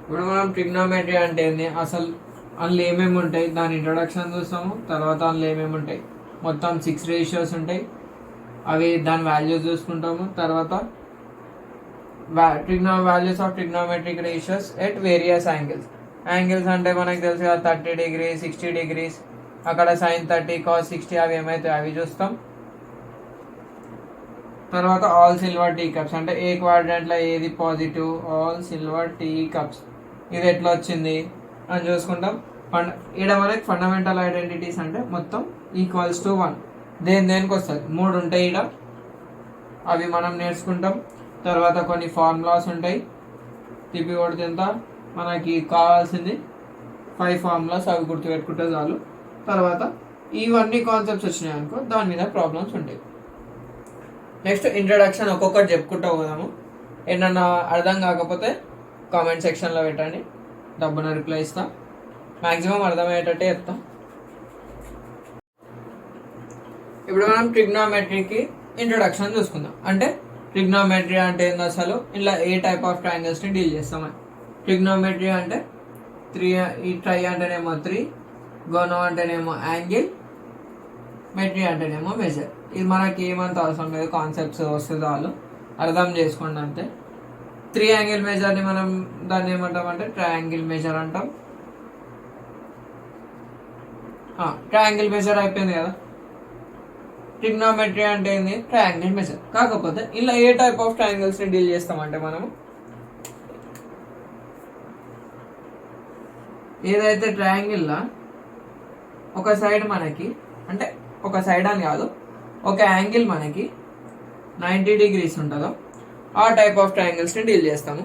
ఇప్పుడు మనం ట్రిగ్నోమెట్రీ అంటే ఏంది, అసలు అందులో ఏమేమి ఉంటాయి దాని ఇంట్రొడక్షన్ చూస్తాము. తర్వాత అందులో ఏమేమి ఉంటాయి, మొత్తం 6 రేషియోస్ ఉంటాయి, అవి దాని వాల్యూస్ చూసుకుంటాము. తర్వాత values of trigonometric ratios at various angles. Angles అంటే మనకు తెలుసు కదా, 30 డిగ్రీస్, 60 డిగ్రీస్, అక్కడ sin 30 cos 60 అవి ఏమైతే అవి చూస్తాం. తర్వాత ఆల్ సిల్వర్ టీ కప్స్ అంటే ఏ క్వాడ్రంట్లో ఏది positive, all silver tea cups ఇది ఎట్లా వచ్చింది అని చూసుకుంటాం. ఇక్కడ మనకి ఫండమెంటల్ ఐడెంటిటీస్ అంటే మొత్తం ఈక్వల్స్ టు 1 దేనికి వస్తుంది, 3 ఉంటాయి ఇక్కడ, అవి మనం నేర్చుకుంటాం. తర్వాత కొన్ని ఫార్ములాస్ ఉంటాయి, తిప్పి కొడితే ఎంత మనకి కావాల్సింది 5 ఫార్ములాస్, అవి గుర్తుపెట్టుకుంటే చాలు. తర్వాత ఇవన్నీ కాన్సెప్ట్స్ వచ్చినాయి అనుకో, దాని మీద ప్రాబ్లమ్స్ ఉంటాయి. నెక్స్ట్ ఇంట్రడక్షన్ ఒక్కొక్కటి చెప్పుకుంటూ పోదాము. ఏమన్నా అర్థం కాకపోతే కామెంట్ సెక్షన్లో పెట్టండి, డబ్బున రిప్లై ఇస్తా. మ్యాక్సిమం అర్థమయ్యేటట్టే చెప్తాం. ఇప్పుడు మనం ట్రిగ్నోమెట్రీకి ఇంట్రొడక్షన్ చూసుకుందాం. అంటే ట్రిగ్నోమెట్రీ అంటే ఏంది, అసలు ఇలా ఏ టైప్ ఆఫ్ ట్రయాంగిల్స్ని డీల్ చేస్తామని. ట్రిగ్నోమెట్రీ అంటే 3, ఈ ట్రై అంటేనేమో 3, గోనో అంటేనేమో యాంగిల్, మెట్రీ అంటేనేమో మెజర్. ఇది మనకి ఏమంత అవసరం లేదు, కాన్సెప్ట్స్ వస్తే చాలు, అర్థం చేసుకోండి అంతే. 3 యాంగిల్ మెజర్ని మనం దాన్ని ఏమంటాం అంటే ట్రయాంగిల్ మెజర్ అంటాం. ట్రయాంగిల్ మెజర్ అయిపోయింది కదా. ట్రిగ్నోమెట్రీ అంటే ఏంది, ట్రయాంగిల్ మెజర్. కాకపోతే ఇలా ఏ టైప్ ఆఫ్ ట్రయాంగిల్స్ని డీల్ చేస్తామంటే మనము ఏదైతే ట్రయాంగిల్లో ఒక సైడ్ మనకి, అంటే ఒక సైడ్ అని కాదు, ఒక యాంగిల్ మనకి 90 డిగ్రీస్ ఉంటుందో ఆ టైప్ ఆఫ్ ట్రయాంగిల్స్ని డీల్ చేస్తాము.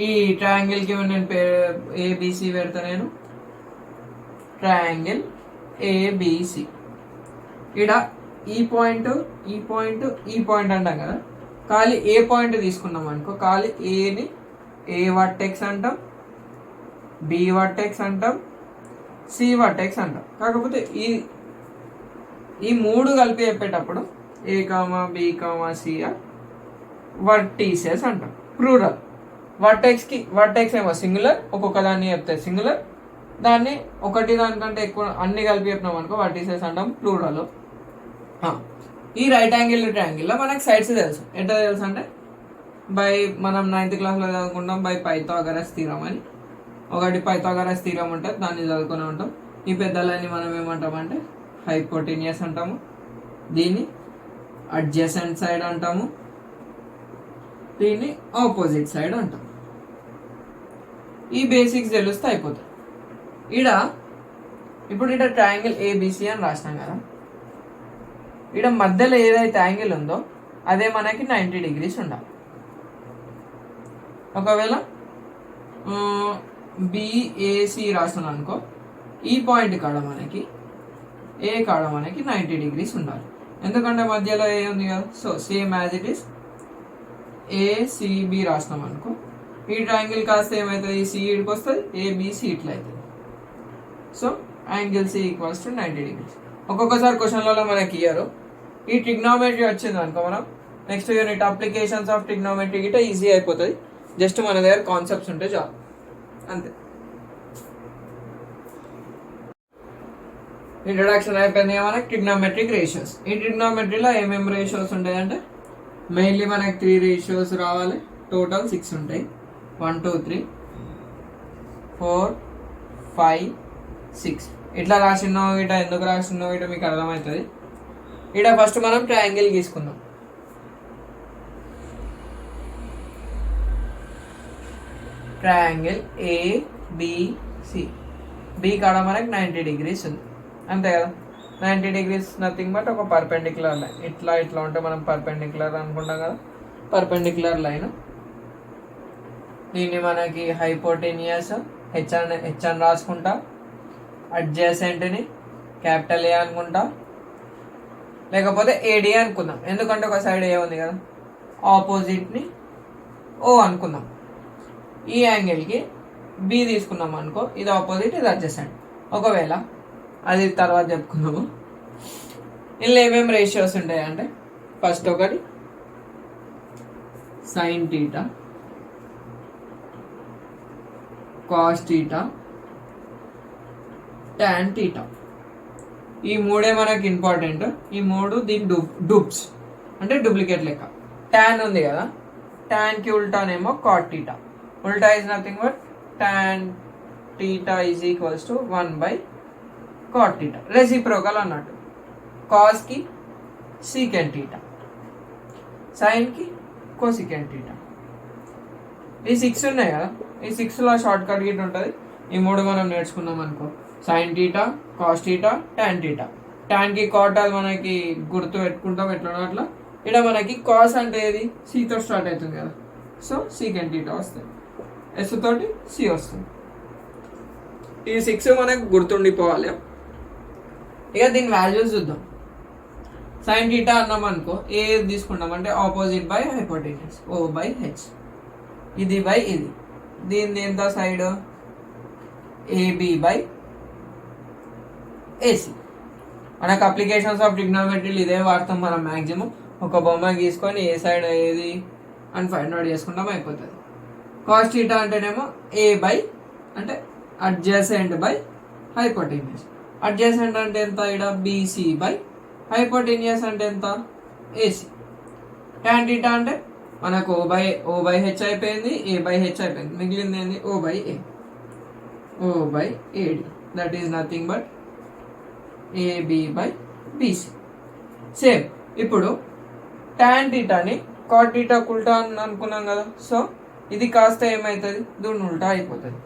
ఈ ట్రయాంగిల్కి నేను ఏబిసి పెడతా, నేను ట్రయాంగిల్ ఏబిసి. ఇక్కడ ఈ పాయింట్ ఈ పాయింట్ ఈ పాయింట్ అంటాం కదా, ఖాళీ ఏ పాయింట్ తీసుకున్నాం అనుకో, ఖాళీ ఏని ఏ వర్టెక్స్ అంటాం, బి వర్టెక్స్ అంటాం, సి వర్టెక్స్ అంటాం. కాకపోతే ఈ 3 కలిపి చెప్పేటప్పుడు A comma B comma C vertices అంటాం, ప్లూరల్. వర్టెక్స్ ఏమో సింగులర్, ఒక్కొక్క దాన్ని చెప్తే సింగులర్, దాన్ని దానికంటే ఎక్కువ అన్ని కలిపి చెప్పినాం అనుకో వర్టీసెస్ అంటాం, ప్లూరల్. ఈ రైట్ యాంగిల్ ట్రయాంగిల్లో మనకు సైడ్స్ తెలుసు. ఎట్లా తెలుసు అంటే మనం 9th క్లాస్లో చదువుకుంటాం బై పైథాగరస్ థీరం అని. ఒకటి పైథాగరస్ థీరం ఉంటుంది, దాన్ని చదువుకుని ఉంటాం. ఈ పెద్ద లైన్ని మనం ఏమంటామంటే హైపోటెనియస్ అంటాము, దీన్ని అడ్జసెంట్ సైడ్ అంటాము, దీన్ని ఆపోజిట్ సైడ్ అంటాం. ఈ బేసిక్స్ తెలిస్తే అయిపోతుంది. ఇప్పుడు ఇక్కడ ట్రయాంగిల్ ఏబిసి అని రాసినాం కదా, ఇక్కడ మధ్యలో ఏదైతే యాంగిల్ ఉందో అదే మనకి 90 డిగ్రీస్ ఉండాలి. ఒకవేళ బిఏసి రాసాను అనుకో, ఈ పాయింట్ కాడ మనకి ఏ కాడ మనకి 90 డిగ్రీస్ ఉండాలి, ఎందుకంటే మధ్యలో ఏ ఉంది కదా. So same as it is ACB రాసినాం అనుకో, ఈ ట్రయాంగిల్ కాస్త ఏమవుతుంది, ఈ సిఈడికి వస్తుంది, ఏబిసి ఇట్లా అవుతుంది. So angle C equals to 90 degrees. ఒక్కొక్కసారి క్వశ్చన్లలో మనకి ఇయ్యారు. ఈ ట్రిగ్నోమెట్రీ వచ్చింది అనుకో, మనం next unit applications of trigonometry గిట్ట ఈజీ అయిపోతుంది. జస్ట్ మన దగ్గర కాన్సెప్ట్స్ ఉంటే చాలు, అంతే. ఇంట్రొడక్షన్ అయిపోయింది మనకి ట్రిగ్నోమెట్రిక్ రేషియోస్. ఈ ట్రిగ్నోమెట్రీలో ఏమేమి రేషియోస్ ఉంటాయంటే మెయిన్లీ మనకి 3 రేషియోస్ రావాలి, టోటల్ 6 ఉంటాయి. 1 2 3 4 5 6 ఇట్లా రాసినో ఇట ఎందుకు రాసినో ఇట మీకు అర్థమవుతుంది. ఇక్కడ ఫస్ట్ మనం ట్రయాంగిల్ గీసుకుందాం. ట్రయాంగిల్ ఏబిసి, బి కాడ మనకి 90 డిగ్రీస్ ఉంది, అంతే కదా. 90 డిగ్రీస్ నథింగ్ బట్ ఒక పర్పెండిక్యులర్ లైన్. ఇట్లా ఉంటే మనం పర్పెండిక్యులర్ అనుకుంటాం కదా, పర్పెండిక్యులర్ లైన్. దీన్ని మనకి హైపోటెనియస్ హెచ్ అని రాసుకుంటా, అడ్జసెంట్ని క్యాపిటల్ ఏ అనుకుంటా, లేకపోతే ఏడి అనుకుందాం, ఎందుకంటే ఒక సైడ్ ఏ ఉంది కదా. ఆపోజిట్ని ఓ అనుకుందాం. ఈ యాంగిల్కి బి తీసుకున్నాం అనుకో, ఇది ఆపోజిట్, ఇది అడ్జసెంట్. ఒకవేళ అది తర్వాత చెప్పుకుందాము. ఇందులో ఏమేమి రేషియోస్ ఉంటాయి అంటే ఫస్ట్ ఒకటి sine theta, cos theta tan theta. ఈ మూడే మనకి ఇంపార్టెంట్. ఈ మూడు దీని డూప్స్ అంటే డూప్లికేట్ లెక్క. tan ఉంది కదా, tan కి ఉల్టానేమో cot టీటా. ఉల్టా is nothing but tan theta is equals to 1/cot theta. Reciprocal అన్నట్టు. కాస్ కి సీకెంట్ టీటా, సైన్ కి కోసికెంట్ టీటా. ఈ 6 ఉన్నాయి కదా, ఈ 6లో షార్ట్ కట్ గిట్ ఉంటుంది. ఈ మూడు మనం నేర్చుకున్నాం అనుకో, sine theta, cos theta, tan theta. tan కి కాట్ అది మనకి గుర్తు పెట్టుకుంటాం ఎట్లా అట్లా. ఇక్కడ మనకి కాస్ అంటే ఏది, సితో స్టార్ట్ అవుతుంది కదా, సో సీకెంట్ టీటా వస్తుంది, ఎస్ తోటి సి వస్తుంది. ఈ 6 మనకు గుర్తుండిపోవాలి. ఇక దీని వాల్యూస్ చూద్దాం. సైన్ టీటా అన్నాం అనుకో, ఏది తీసుకుంటాం అంటే ఆపోజిట్ బై హైపోటెన్యూస్, O/H. ఇది బై ఇది, దీని ఎంత సైడ్ AB/AC. మనకు అప్లికేషన్స్ ఆఫ్ ట్రిగ్నోమెట్రీ ఇదే వాడతాం మనం మ్యాక్సిమం. ఒక బొమ్మ గీసుకొని ఏ సైడ్ ఏది అని ఫైండ్ అవుట్ చేసుకుంటాం, అయిపోతుంది. కాస్ టీటా అంటేనేమో A బై అంటే అడ్జసెంట్ బై హైపోటెన్యూస్. అడ్జసెంట్ అంటే ఎంత, ఇక్కడ BC బై హైపోటెన్యూస్ అంటే ఎంత, AC. tan టీటా అంటే మనకు O/H అయిపోయింది, A/H అయిపోయింది, మిగిలింది ఏంది O/A. O/AD that is nothing but AB/BC. Same ఇప్పుడు tan టీటాని cot టీటా ఉల్టా అని అనుకున్నాం కదా, సో ఇది కాస్త ఏమవుతుంది, దీని ఉల్టా అయిపోతుంది.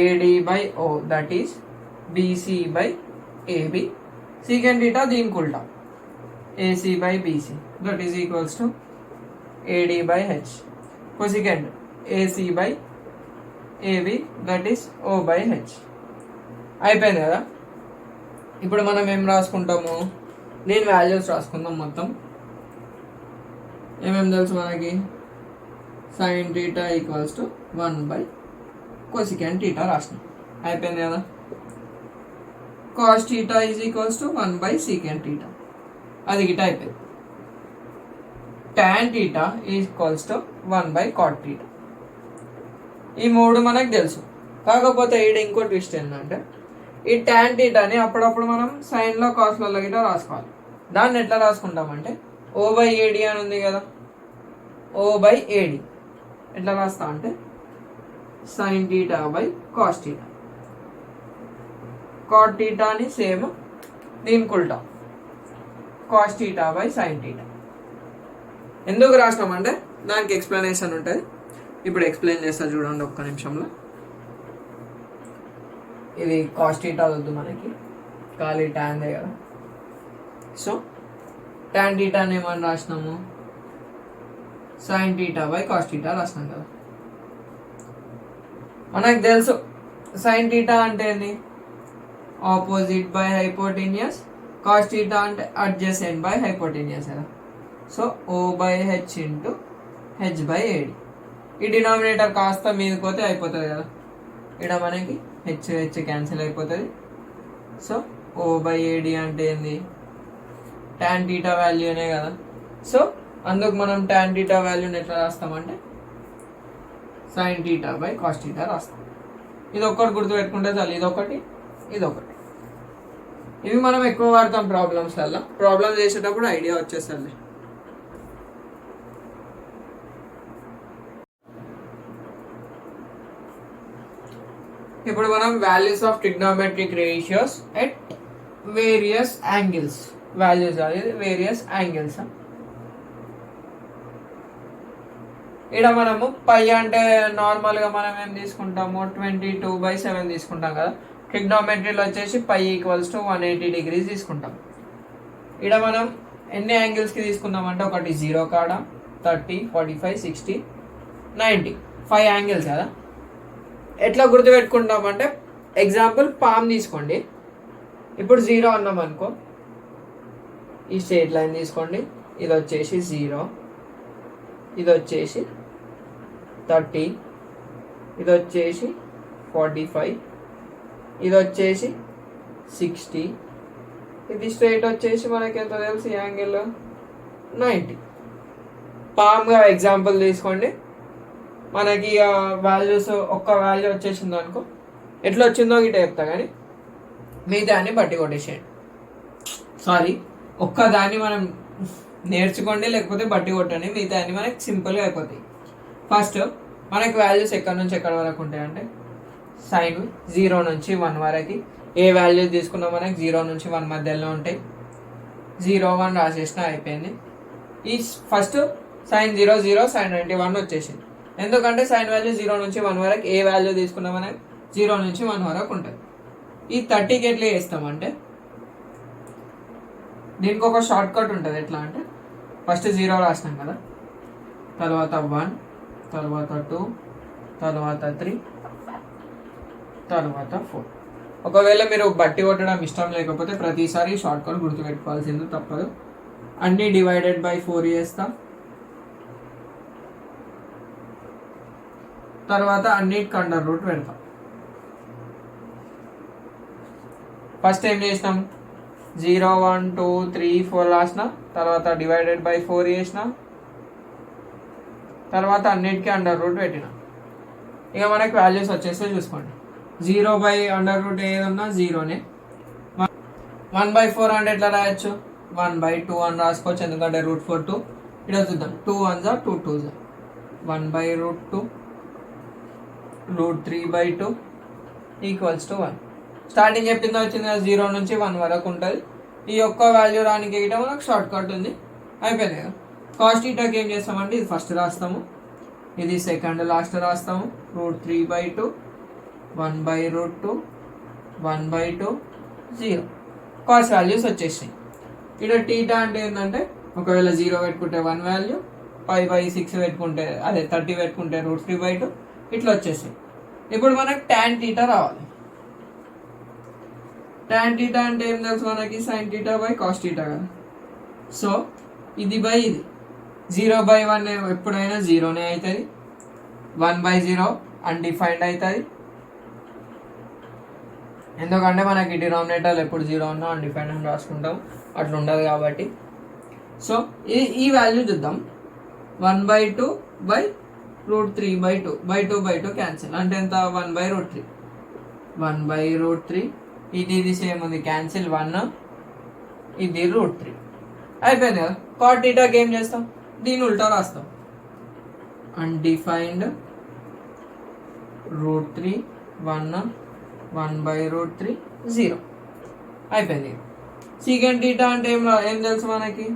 AD/O that is BC/AB. Secant theta దీనికి ఉల్టా, AC/BC that is equals to AD/H. Cosecant AC/AB that is O/H. అయిపోయింది కదా. ఇప్పుడు మనం ఏం రాసుకుంటాము, దీని వాల్యూస్ రాసుకుందాం. మొత్తం ఏమేమి తెలుసు మనకి, sine theta equals to 1/cosecant theta రాసినాం, అయిపోయింది కదా. Cos theta is equals to 1/secant theta, అది గిట అయిపోయింది. tan theta equals to 1/cot theta. ఈ మూడు మనకు తెలుసు. కాకపోతే ఈడ ఇంకో ట్విస్ట్ ఏంటంటే, ఈ tan టీటాని అప్పుడప్పుడు మనం సైన్లో కాస్లలో గిట్ట రాసుకోవాలి. దాన్ని ఎట్లా రాసుకుంటామంటే O/AD అని ఉంది కదా, O/AD ఎట్లా రాస్తా అంటే sine theta by cos theta. Cot టీటాని సేమ్ దీనికి ఉల్టా, cos theta by sine theta. ఎందుకు రాసినామంటే దానికి ఎక్స్ప్లెనేషన్ ఉంటుంది. ఇప్పుడు ఎక్స్ప్లెయిన్ చేస్తా చూడండి ఒక్క నిమిషంలో. ఇది కాస్ టీటా వద్దు మనకి, ఖాళీ ట్యాన్దే కదా. సో tan టీటాని ఏమని రాసినాము, sine theta by cos theta రాసినాం కదా. మనకు తెలుసు సైన్ టీటా అంటే ఏంటి, opposite by hypotenuse. Cos theta అంటే అడ్జసెంట్ బై హైపోటెన్యూస్ కదా. So O/H into H/AD. ఈ డినామినేటర్ కాస్త మీదకి పోతే అయిపోతుంది కదా, ఇక్కడ మనకి H క్యాన్సిల్ అయిపోతుంది. సో O/AD అంటే ఏంది, tan టీటా వాల్యూనే కదా. సో అందుకు మనం tan టీటా వాల్యూని ఎట్లా రాస్తామంటే sine theta by cos theta రాస్తాం. ఇది ఒక్కటి గుర్తుపెట్టుకుంటే చాలు, ఇదొకటి ఇదొకటి. ఇవి మనం ఎక్కువ వాడతాం ప్రాబ్లమ్స్లలో. ప్రాబ్లమ్స్ చేసేటప్పుడు ఐడియా వచ్చేస్తుంది. ఇప్పుడు మనం values of trigonometric ratios at various angles, values అనేది వేరియస్ యాంగిల్స్. ఇక్కడ మనము పై అంటే నార్మల్గా మనం ఏం తీసుకుంటాము, 22/7 తీసుకుంటాం కదా. ట్రిగ్నోమెట్రీలో వచ్చేసి పై ఈక్వల్స్ టు 180 degrees తీసుకుంటాం. ఇక్కడ మనం ఎన్ని యాంగిల్స్కి తీసుకుందామంటే ఒకటి 0 కాడ, 30, 45, 60, 90, 5 యాంగిల్స్ కదా. ఎట్లా గుర్తుపెట్టుకుంటామంటే ఎగ్జాంపుల్ పామ్ తీసుకోండి. ఇప్పుడు 0 అన్నాం అనుకో, ఈ స్ట్రెయిట్ లైన్ తీసుకోండి. ఇది వచ్చేసి 0, ఇది వచ్చేసి 30, ఇది వచ్చేసి 45, ఇది వచ్చేసి 60, ఇది స్ట్రైట్ వచ్చేసి మనకి ఎంత తెలుసు యాంగిల్ 90. పామ్గా ఎగ్జాంపుల్ తీసుకోండి. మనకి వాల్యూస్ ఒక్క వాల్యూ వచ్చేసిందో అనుకో, ఎట్లా వచ్చిందో గిట్ట చెప్తా కానీ మిగతా అన్ని బట్టి కొట్టేసేయండి. సారీ, ఒక్క దాన్ని మనం నేర్చుకోండి, లేకపోతే బట్టి కొట్టండి, మిగతా అన్ని మనకి సింపుల్గా అయిపోతాయి. ఫస్ట్ మనకి వాల్యూస్ ఎక్కడి నుంచి ఎక్కడి వరకు ఉంటాయంటే సైన్ 0 నుంచి 1 వరకు ఏ వాల్యూ తీసుకున్నా మనకి 0 నుంచి 1 మధ్యలో ఉంటాయి. 0, 1 రాసేసిన అయిపోయింది. ఈ ఫస్ట్ సైన్ 0, 0 సైన్ 91 వచ్చేసింది. ఎందుకంటే సైన్ వాల్యూ 0 నుంచి 1 వరకు ఏ వాల్యూ తీసుకున్నా మనకి 0 నుంచి 1 వరకు ఉంటుంది. ఈ 30కి ఎట్లా చేస్తామంటే దీనికి ఒక షార్ట్ కట్ ఉంటుంది. ఎట్లా అంటే ఫస్ట్ 0 రాసినాం కదా, తర్వాత 1, తర్వాత 2, తర్వాత 3, తర్వాత 4. ఒకవేళ మీరు బట్టి కొట్టడం ఇష్టం లేకపోతే ప్రతిసారి షార్ట్ కట్ గుర్తుపెట్టుకోవాల్సింది తప్పదు. అన్నీ డివైడెడ్ బై 4 చేస్తాం, తర్వాత అన్నిటికి అండర్ రూట్ పెడతాం. ఫస్ట్ ఏం చేసినాం, 0, 1, 2, 3, 4 రాసిన, తర్వాత డివైడెడ్ బై 4 చేసిన, తర్వాత అన్నిటికీ అండర్ రూట్ పెట్టిన. ఇక మనకి వాల్యూస్ వచ్చేస్తే చూసుకోండి. 0 బై అండర్ రూట్ ఏదన్నా 0నే. 1/4 అంటే ఎట్లా రాయొచ్చు, 1/2 అని రాసుకోవచ్చు, ఎందుకంటే √4 2. ఇక్కడ చూద్దాం, 2 1 2 2 1/√2 √3/2 ఈక్వల్స్ టు 1. స్టార్టింగ్ చెప్పిందో వచ్చింది కదా, 0 నుంచి 1 వరకు ఉంటుంది. ఈ ఒక్క వాల్యూ రానికి గిట్ట మనకు షార్ట్ కట్ ఉంది, అయిపోయింది కదా. కాస్ట్ ఈటాకి ఏం చేస్తామంటే ఇది ఫస్ట్ రాస్తాము, ఇది సెకండ్ లాస్ట్ రాస్తాము. √3/2 1/√2 1/2 0. కాస్ట్ వాల్యూస్ వచ్చేసాయి. ఇక్కడ టీటా అంటే ఏంటంటే ఒకవేళ 0 పెట్టుకుంటే 1 వాల్యూ, 5/6 పెట్టుకుంటే అదే 30 పెట్టుకుంటే √3/2 ఇట్లా వచ్చేసాయి. ఇప్పుడు మనకు tan టీటా రావాలి. tan టీటా అంటే ఏం తెలుసు మనకి, sin theta by cos theta కదా. సో ఇది బై ఇది 0/1 ఎప్పుడైనా 0నే అవుతుంది, 1/0 అన్డిఫైన్డ్ అవుతుంది. ఎందుకంటే మనకి డినామినేటర్లు ఎప్పుడు 0 ఉన్నా అన్డిఫైన్డ్ అని రాసుకుంటాం, అట్లా ఉండదు కాబట్టి. సో ఈ వాల్యూ చూద్దాం, 1/2 బై √3/2 2/2 క్యాన్సిల్ అంటే ఎంత, 1/√3 1/√3. ఇది సేమ్ ఉంది, క్యాన్సిల్ 1, ఇది √3 అయిపోయింది కదా. కాట్ టీటాకి ఏం చేస్తాం, దీని ఉల్టా రాస్తాం, అన్డిఫైన్డ్ √3 1 1/√3 0 అయిపోయింది. సీకెంట్ టీటా అంటే ఏం తెలుసు మనకి,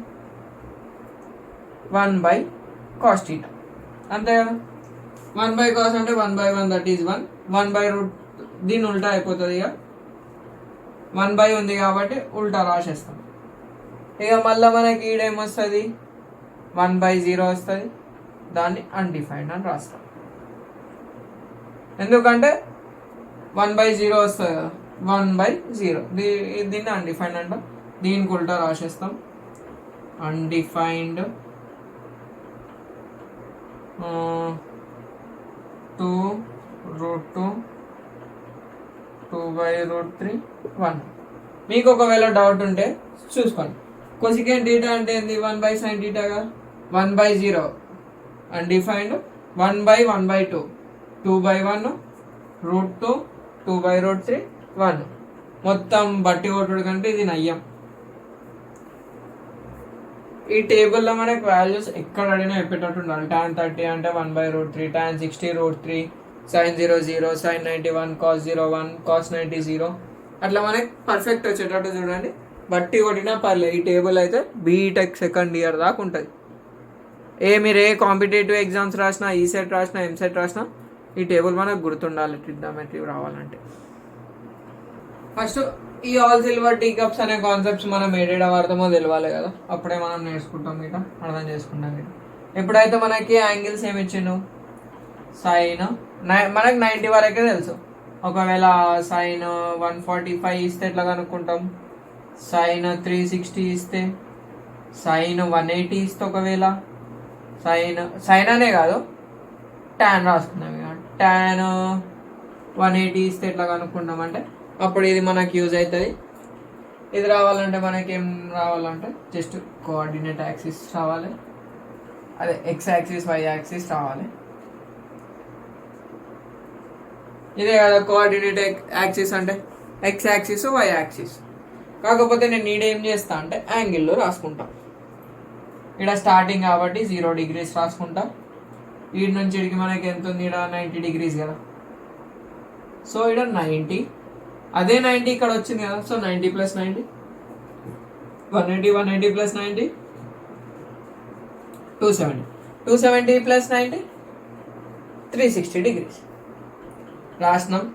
1/cos టీటా అంతే కదా. 1/cos అంటే 1/1 దట్ ఈజ్ 1 1/√, దీని ఉల్టా అయిపోతుంది. ఇక 1 ఉంది కాబట్టి ఉల్టా రాసేస్తాం. ఇక మళ్ళీ మనకి ఈడేమొస్తుంది, 1/0 వస్తుంది, దాన్ని అన్డిఫైన్డ్ అని రాస్తాం. ఎందుకంటే 1/0 వస్తుంది కదా, 1/0 దీన్ని అన్డిఫైన్డ్ అంటాం. దీనికి ఉల్టా రాసేస్తాం, అన్డిఫైన్డ్ 2√2 2/√3 1. మీకు ఒకవేళ డౌట్ ఉంటే చూసుకోండి. కొసికెంట్ టీటా అంటే ఏంది, 1/sin టీటాగా, 1/0 అన్డిఫైన్డ్ 1/1/2 2/1 √2 2/√3 1. మొత్తం బట్టి కొట్టుడు కంటే ఇది నయ్యం. ఈ టేబుల్లో మనకు వాల్యూస్ ఎక్కడ అడిగినా చెప్పేటట్టు ఉండాలి. tan 30 అంటే 1/√3, tan 60 √3, sin 0 0, sin 91 cos 0 1, cos 90 0. అట్లా మనకి పర్ఫెక్ట్ వచ్చేటట్టు చూడండి. బట్టి కొట్టినా పర్లేదు. ఈ టేబుల్ అయితే బీటెక్ సెకండ్ ఇయర్ దాకా ఉంటుంది. మీరు ఏ కాంపిటేటివ్ ఎగ్జామ్స్ రాసినా, ఈసెట్ రాసినా, ఎంసెట్ రాసినా ఈ టేబుల్ మనకు గుర్తుండాలి ట్రిగ్నోమెట్రీ రావాలంటే. ఫస్ట్ ఈ ఆల్ సిల్వర్ టీ కప్స్ అనే కాన్సెప్ట్స్ మనం ఏడేయడం అర్థమో తెలియాలి కదా, అప్పుడే మనం నేర్చుకుంటాం, ఇక అర్థం చేసుకుంటాం. ఇక ఎప్పుడైతే మనకి యాంగిల్స్ ఏమి ఇచ్చిండు, సైన్ మనకి 90 వరకే తెలుసు. ఒకవేళ సైన్ 145 ఇస్తే ఎట్లా కనుక్కుంటాం, సైన్ 360 ఇస్తే, సైన్ 180 ఇస్తే, ఒకవేళ సైన్ అనే కాదు tan రాసుకుందాం. ఇక tan 180 ఇస్తే ఎట్లా కనుక్కుంటాం అంటే అప్పుడు ఇది మనకి యూజ్ అవుతుంది. ఇది రావాలంటే మనకి ఏం రావాలంటే జస్ట్ కోఆర్డినేట్ యాక్సిస్ రావాలి, అదే x యాక్సిస్ y యాక్సిస్ రావాలి. ఇదే కదా కోఆర్డినేట్ యాక్సిస్ అంటే, ఎక్స్ యాక్సిస్ వై యాక్సిస్. కాకపోతే నేను ఏం చేస్తా అంటే యాంగిల్లో రాసుకుంటా. ఇక్కడ స్టార్టింగ్ కాబట్టి 0 degrees రాసుకుంటా. వీడి నుంచి ఇడికి మనకి ఎంత ఉంది, ఇక్కడ 90 degrees కదా. సో ఇక్కడ 90, అదే 90 ఇక్కడ వచ్చింది కదా. సో 90 + 90 180, 180 + 90 270, 270 + 90 360 degrees రాసినాం,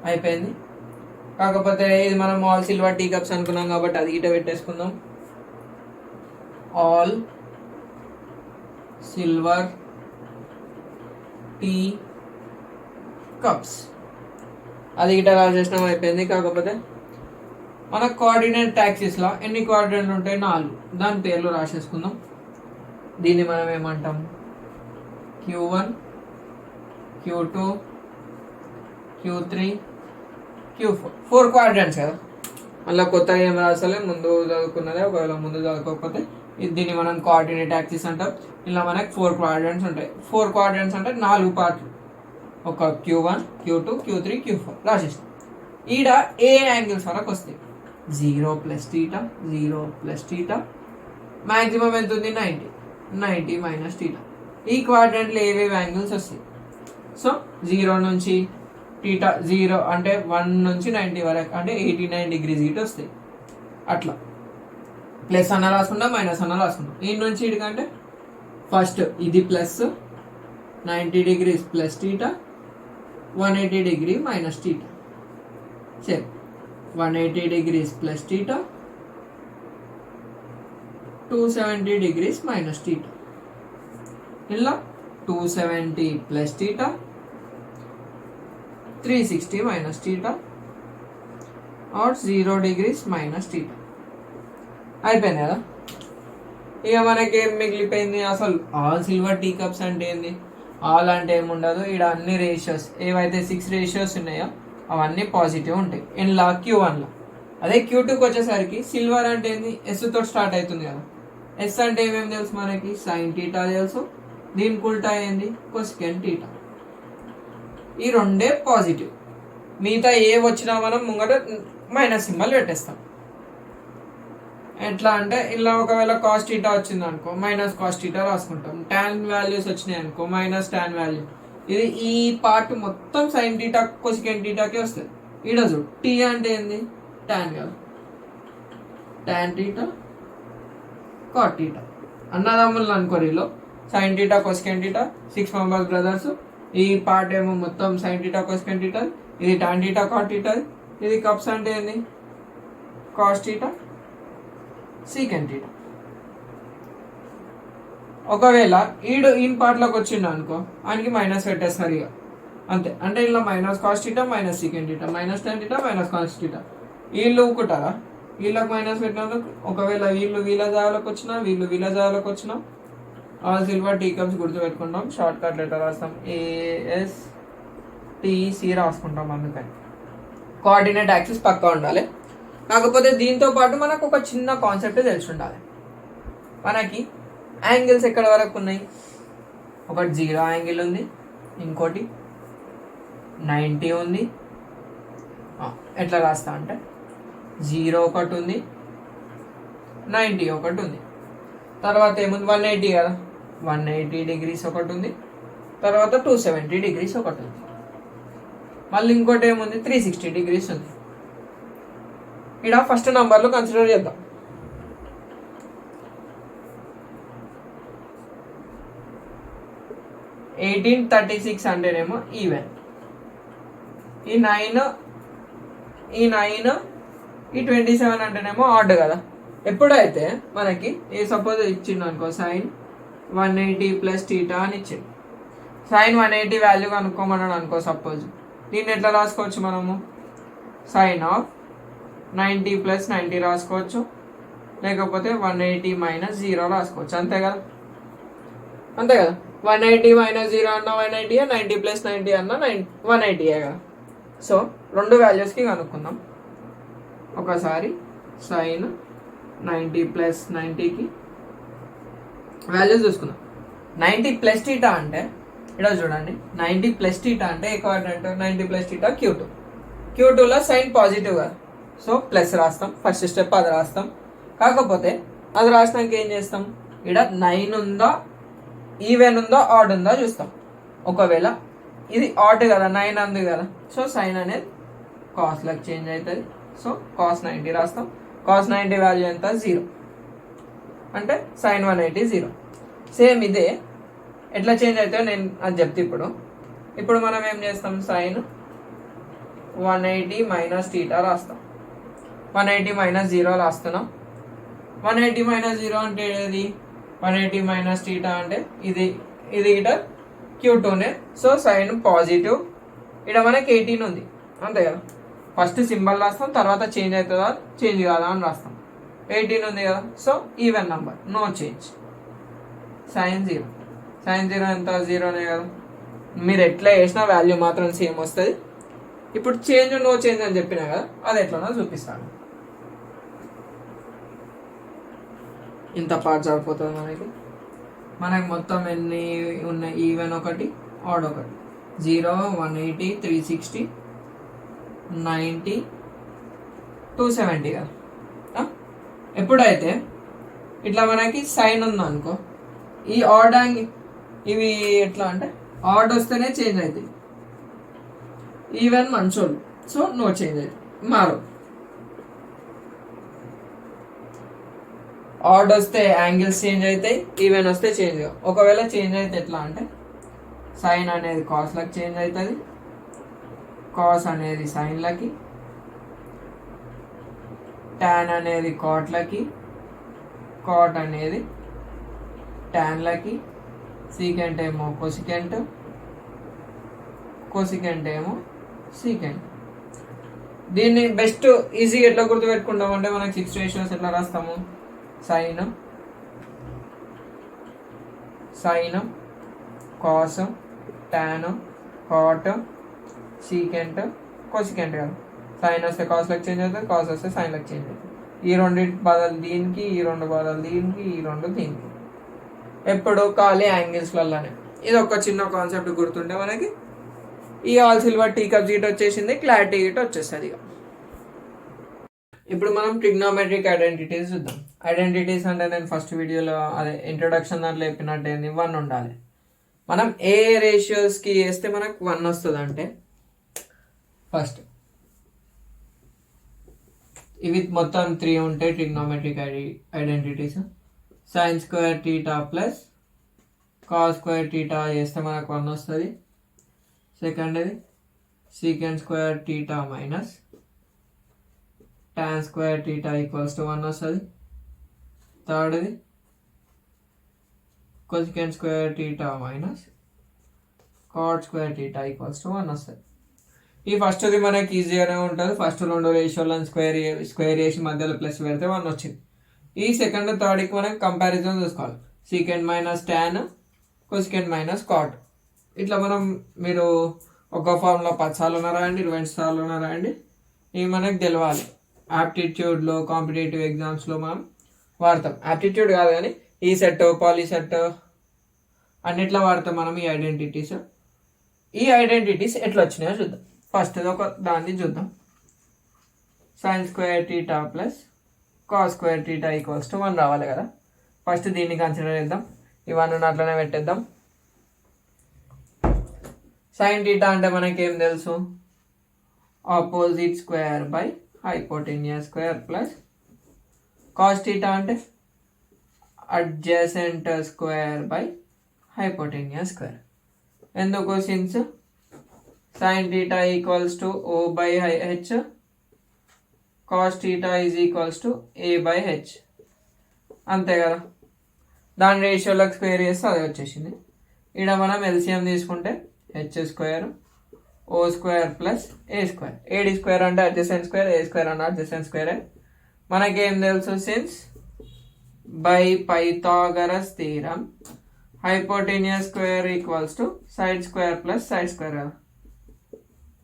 అయిపోయింది. కాకపోతే ఇది మనం ఆల్ సిల్వర్ టీ కప్స్ అనుకున్నాం కాబట్టి అది ఇట పెట్టేసుకుందాం. ఆల్ సిల్వర్ టీ కప్స్ అది ఇట రాసేసినాం, అయిపోయింది. కాకపోతే మన కోఆర్డినేట్ యాక్సిస్లో ఎన్ని కోఆర్డినేట్లు ఉంటాయి, 4. దాని పేర్లు రాసేసుకుందాం. దీన్ని మనం ఏమంటాం, Q1, Q2, Q3, Q4, 4 quadrants కదా. అలా కొత్తగా ఏం రాసలే, ముందు చదువుకున్నదే. ఒకవేళ ముందు చదువుకోకపోతే దీన్ని మనం కోఆర్డినేట్ యాక్సిస్ అంటాం. ఇలా మనకి 4 క్వాడ్రంట్స్ ఉంటాయి. 4 క్వాడ్రంట్స్ అంటే 4 పార్ట్లు. ఒక Q1, Q2, Q3, Q4 రాసేస్తాం. ఈడ ఏ యాంగిల్స్ వరకు వస్తాయి, 0 + θ, 0 + θ, మ్యాక్సిమం ఎంత ఉంది, 90, 90 - θ. ఈ క్వాడ్రంట్లో ఏవేవి యాంగిల్స్ వస్తాయి. సో 0 నుంచి θ, 0 అంటే 1 నుంచి 90 వరకు అంటే 89 degrees ఇటు వస్తాయి. అట్లా ప్లస్ అన్న రాసుకుంటాం, మైనస్ అన్న రాసుకుంటాం. ఈ నుంచి ఇటుకంటే ఫస్ట్ ఇది ప్లస్ 90 degrees + θ, 180 degrees - θ. సరే, 180 degrees + θ, 270 degrees - θ. ఇలా 270 + θ, 360 - θ, or 0 degrees - θ. అయిపోయింది కదా. ఇక మనకి ఏం మిగిలిపోయింది, అసలు ఆల్ సిల్వర్ టీ కప్స్ అంటే ఏంది, ఆల్ అంటే ఏముండదు. ఇక్కడ అన్ని రేషియోస్ ఏవైతే 6 రేషియోస్ ఉన్నాయో అవన్నీ పాజిటివ్ ఉంటాయి ఇందులో Q1లో. అదే Q2కి వచ్చేసరికి సిల్వర్ అంటే ఏంది, S తో స్టార్ట్ అవుతుంది కదా. S అంటే ఏమేమి తెలుసు మనకి, sin θ తెలుసు, దీనికి ఉల్టా ఏంది, cosecant θ. ఈ రెండే పాజిటివ్. మిగతా ఏ వచ్చినా మనం ముంగట మైనస్ సింబల్ పెట్టేస్తాం. ఎట్లా అంటే ఇలా ఒకవేళ cos θ వచ్చింది అనుకో, -cos θ రాసుకుంటాం. tan వాల్యూస్ వచ్చినాయి అనుకో, -tan వాల్యూ. ఇది ఈ పార్ట్ మొత్తం sin θ cosecant θకే వస్తుంది. ఈడ చూడు, టీ అంటే ఏంది, tan కదా, tan θ cot θ. అన్నదమ్ములు అనుకోరిలో sin θ cosecant θ 6 మెంబర్స్ బ్రదర్స్. ఈ పార్ట్ ఏమో మొత్తం sin θ cosecant θ, ఇది tan θ cot θ. ఇది కప్స్ అంటే ఏంది, cos θ secant θ. ఒకవేళ ఈ పార్ట్లోకి వచ్చిండు అనుకో, ఆయనకి మైనస్ పెట్టేస్తారు ఇక అంతే. అంటే ఇలా -cos θ -secant θ, -tan θ -cos θ. వీళ్ళు ఊకుంటారా, వీళ్ళకి మైనస్ పెట్టినందుకు. ఒకవేళ వీళ్ళు వీళ్ళ జాగాలకు వచ్చినా, వీళ్ళు వీళ్ళ జాగాలకు వచ్చినా, ఆల్ సిల్వర్ టీ కప్స్ గుర్తుపెట్టుకుంటాం. షార్ట్ కట్ లెటర్ రాస్తాం, ASTC రాసుకుంటాం. అందుకని కోఆర్డినేట్ యాక్సిస్ పక్కా ఉండాలి. కాకపోతే దీంతో పాటు మనకు ఒక చిన్న కాన్సెప్ట్ తెలిసి ఉండాలి. మనకి యాంగిల్స్ ఎక్కడ వరకు ఉన్నాయి, ఒకటి 0 యాంగిల్ ఉంది, ఇంకోటి 90 ఉంది. ఎట్లా రాస్తా అంటే 0 ఒకటి ఉంది, 90 ఒకటి ఉంది. తర్వాత ఏముంది, 180 కదా, 180 degrees ఒకటి ఉంది. తర్వాత 270 degrees ఒకటి ఉంది. మళ్ళీ ఇంకోటి ఏముంది, 360 degrees ఉంది. ఇక్కడ ఫస్ట్ నంబర్లు కన్సిడర్ చేద్దాం. (1836) అంటేనేమో ఈవెన్. ఈ 9, ఈ 27 అంటేనేమో ఆడ్ కదా. ఎప్పుడైతే మనకి సపోజ్ ఇచ్చిండు అనుకో, sin 180 + θ అని ఇచ్చిండు. sin 180 వాల్యూ కనుక్కోమన్నాడు అనుకో సపోజ్. దీన్ని ఎట్లా రాసుకోవచ్చు మనము, sin of 90 + 90 రాసుకోవచ్చు, లేకపోతే 180 - 0 రాసుకోవచ్చు. అంతే కదా, అంతే కదా. 180 - 0 అన్న 180, 90 + 90 అన్న 180 కదా. సో రెండు వాల్యూస్కి కనుక్కుందాం. ఒకసారి sin 90 + 90కి వాల్యూస్ చూసుకుందాం. 90 + θ అంటే ఇక్కడ చూడండి 90 ప్లస్ టీటా అంటే ఏ క్వాడ్రంట్ 90 ప్లస్ టీటా Q2. Q2లో సైన్ పాజిటివ్ కదా, సో ప్లస్ రాస్తాం. ఫస్ట్ స్టెప్ అది రాస్తాం. కాకపోతే అది రాసినాక ఏం చేస్తాం, ఇక్కడ 9 ఉందా, ఈవెన్ ఉందా, ఆడ్ ఉందా చూస్తాం. ఒకవేళ ఇది ఆడ్ కదా, 9 అంది కదా, సో సైన్ అనేది కాస్లకు చేంజ్ అవుతుంది. సో కాస్ 90 రాస్తాం. కాస్ 90 వాల్యూ ఎంత, 0 అంటే సైన్ 180 0. సేమ్ ఇదే ఎట్లా చేంజ్ అవుతుందో నేను అది చెప్తే ఇప్పుడు మనం ఏం చేస్తాం, సైన్ 180 మైనస్ టీటా రాస్తాం. 180 మైనస్ 0 రాస్తున్నాం. 180 మైనస్ 0 అంటే ఏది, 180 మైనస్ టీటా అంటే ఇది ఇట Q2నే. So sign positive. ఇక్కడ మనకి 18 ఉంది అంతే కదా. ఫస్ట్ సింబల్ రాస్తాం, తర్వాత చేంజ్ అవుతుందా చేంజ్ కాదా అని రాస్తాం. 18 ఉంది కదా, so even number, no change. Sine 0, sine 0 ఎంత, 0నే కదా. మీరు ఎట్లా వేసినా వాల్యూ మాత్రం సేమ్ వస్తుంది. ఇప్పుడు చేంజ్ నో చేంజ్ అని చెప్పినా కదా, అది ఎట్లనో చూపిస్తాను. ఇంత పార్ట్ సరిపోతుంది మనకి మొత్తం ఎన్ని ఉన్నాయి, ఈవెన్ ఒకటి, ఆడ్ ఒకటి. 0, 180, 360, 90, 270 కదా. ఎప్పుడైతే ఇట్లా మనకి సైన్ ఉందనుకో, ఈ ఆడ్ ఇవి ఎట్లా అంటే ఆడ్ వస్తేనే చేంజ్ అవుతాయి, ఈవెన్ మంచోళ్ళు, సో నో చేంజ్ అవుతుంది, మారు. ఆడ్ వస్తే యాంగిల్స్ చేంజ్ అవుతాయి, ఈవెన్ వస్తే చేంజ్. ఒకవేళ చేంజ్ అయితే ఎట్లా అంటే సైన్ అనేది కాస్లకు చేంజ్ అవుతుంది, కాస్ అనేది సైన్లకి, టాన్ అనేది కాట్లకి, కాట్ అనేది టాన్లకి, సీకెంట్ ఏమో కొసికెంట్, కొసికెంట్ ఏమో సీకెంట్. దీన్ని బెస్ట్ ఈజీ ఎట్లా గుర్తుపెట్టుకుంటాం అంటే మనకి 6 రేషియోస్ ఎట్లా రాస్తాము, sine cos tan cot secant cosecant కదా. సైన్ వస్తే కాస్లకు చేంజ్ అవుతుంది, కాస్ వస్తే సైన్లకు చేంజ్ అవుతుంది. ఈ రెండింటి బదులు దీనికి, ఈ రెండు బదులు దీనికి, ఈ రెండు దీనికి. ఎప్పుడు ఖాళీ యాంగిల్స్లలోనే. ఇది ఒక చిన్న కాన్సెప్ట్ గుర్తుంటే మనకి ఈ ఆల్ సిల్వర్ టీ కప్ గీట్ వచ్చేసింది, క్లారిటీ గీట్ వచ్చేస్తుంది ఇక. ఇప్పుడు మనం ట్రిగ్నోమెట్రిక్ ఐడెంటిటీస్ చూద్దాం. ఐడెంటిటీస్ అంటే నేను ఫస్ట్ వీడియోలో అదే ఇంట్రొడక్షన్ దాంట్లో చెప్పినట్టు 1 ఉండాలి. మనం ఏ రేషియోస్కి వేస్తే మనకు 1 వస్తుంది అంటే, ఫస్ట్ ఇవి మొత్తం 3 ఉంటాయి trigonometric identities. Sine square theta plus cos square theta చేస్తే మనకు 1 వస్తుంది. సెకండ్ది secant square theta minus tan square theta equals to 1 వస్తుంది. థర్డ్ది cosecant square theta minus cot square theta equals to 1 వస్తుంది. ఈ ఫస్ట్ది మనకి ఈజీగానే ఉంటుంది. ఫస్ట్ 2 రేషియోలను స్క్వేర్ చేసి మధ్యలో ప్లస్ పెడితే 1 వచ్చింది. ఈ సెకండ్ థర్డ్కి మనం కంపారిజన్ చూసుకోవాలి. Secant minus tan, cosecant minus cot. ఇట్లా మనం మీరు ఒక ఫార్ములా 10 సార్లు రాయండి, 20 సార్లు రాయండి. ఇవి మనకు తెలవాలి. యాప్టిట్యూడ్లో కాంపిటేటివ్ ఎగ్జామ్స్లో మనం వాడతాం. యాప్టిట్యూడ్ కాదు కానీ ఈ సెట్ పాలీసెట్ అన్నిట్లో వాడతాం మనం ఈ ఐడెంటిటీస్. ఈ ఐడెంటిటీస్ ఎట్లా వచ్చినాయో చూద్దాం. ఫస్ట్ ఒక దాన్ని చూద్దాం. Sign square theta plus cos square theta equals to 1 రావాలి కదా. ఫస్ట్ దీన్ని కన్సిడర్ చేద్దాం. ఇవన్నీ అట్లనే పెట్టేద్దాం. సైన్ టీటా అంటే మనకేం తెలుసు, opposite square by hypotenuse square plus cos theta అంటే adjacent square by hypotenuse square. ఎందుకు, since sine theta equals to O by H, cos theta is equals to A by H, అంతే కదా. దాని రేషియోలకు square చేస్తే అది వచ్చేసింది. ఇక్కడ మనం ఎల్సిఎం తీసుకుంటే H square O square plus A square. AD square అంటే అడ్జసెంట్ స్క్వేర్, ఏ స్క్వేర్ అంటే అడ్జసెంట్ స్క్వేర్. మనకేం తెలుసు, since by Pythagoras theorem hypotenuse square equals to side square plus side square కదా.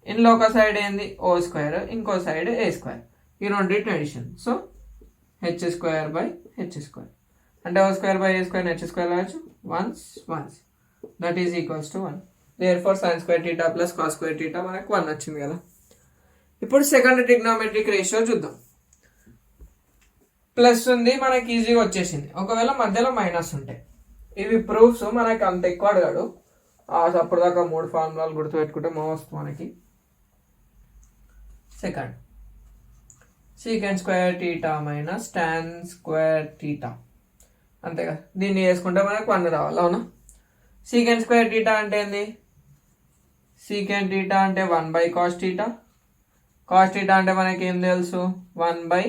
ఇందులో ఒక సైడ్ ఏంది ఓ స్క్వేర్, ఇంకో side A square. ఈ రెండింటి addition. So H square by H square అంటే O square by A square H square రావచ్చు. Once that is equals to 1. Therefore sin square theta plus cos square theta మనకు 1 వచ్చింది కదా. ఇప్పుడు second trigonometric ratio చూద్దాం. Plus ఉంది మనకి ఈజీగా వచ్చేసింది. ఒకవేళ మధ్యలో మైనస్ ఉంటాయి. ఇవి ప్రూఫ్స్ మనకి అంత ఎక్కువ అడగాడు. అప్పటిదాకా 3 ఫార్ములాలు గుర్తుపెట్టుకుంటే మోస్ట్ మనకి. Second secant square theta minus tan square theta, అంతేగా. దీన్ని వేసుకుంటే మనకు 1 రావాలి, అవునా. సీకెండ్ స్క్వేర్ టీటా అంటే ఏంది? సీకెండ్ టీటా అంటే 1 by cos theta. Cos theta అంటే మనకి ఏం తెలుసు? 1 బై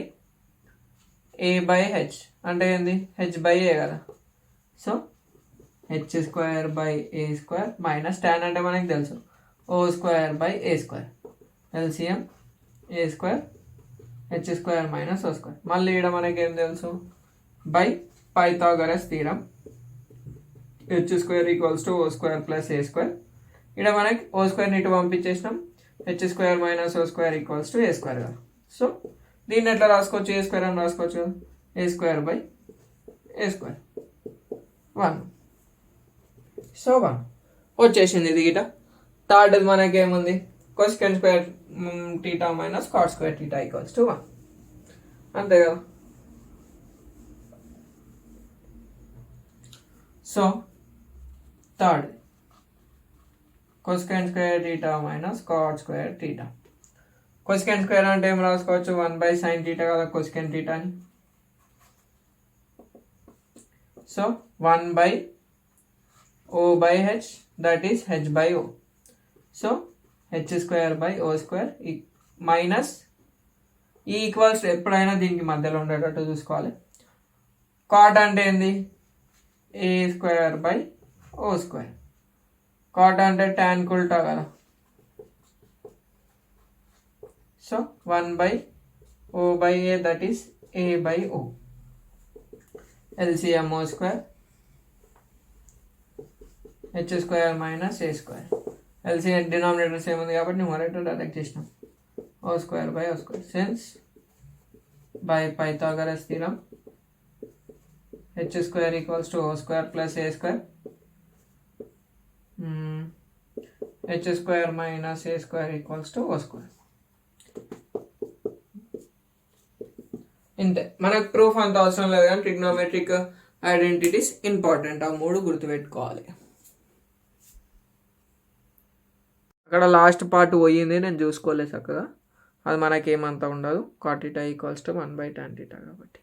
ఏ బై హెచ్ అంటే ఏంది? హెచ్ బై ఏ కదా. So H square by A square minus tan అంటే మనకి తెలుసు O square by A square. LCM A square H square minus O square. మళ్ళీ ఇక్కడ మనకి ఏం తెలుసు? By Pythagoras theorem H square equals to O square plus A square. ఇక్కడ మనకి ఓ స్క్వేర్ని ఇటు పంపించేసినాం. H square minus O square equals to A square కదా. సో దీన్ని ఎట్లా రాసుకోవచ్చు? ఏ స్క్వేర్ అని రాసుకోవచ్చు కదా. ఏ square by A square 1. So 1 వచ్చేసింది ఇది గిట. థర్డ్ మనకి ఏముంది? Cosecant square theta minus cot square theta equals to 1, అంతే కదా. So third cosecant square theta minus cot square theta. Cosecant square అంటే ఏం రాసుకోవచ్చు? 1 బై సైన్ టీటా కదా కొసెకండ్ టీటా అని. So 1 by O by H that is H by O. So H square by O square minus ఈ equals ఎప్పుడైనా దీనికి మధ్యలో ఉండేటట్టు చూసుకోవాలి. కాట్ అంటే ఏంది? A square by O square. Cot అంటే టాన్ కుల్టా కదా. So 1 by O by A that is A by O. LCM O square H square minus A square. LCM denominator same ఉంది కాబట్టి న్యూమరేటర్ డైరెక్ట్ చేసినాం. O square by O square since by Pythagoras theorem H square equals to O square plus A square H square minus A square equals to O square. ఇంతే, మనకు proof అంత అవసరం లేదు కానీ trigonometric identities important. ఆ 3 గుర్తుపెట్టుకోవాలి. అక్కడ last part పోయింది, నేను చూసుకోలేదు చక్కగా. అది మనకేమంతా ఉండదు. Cot theta equals to 1 by tan theta కాబట్టి.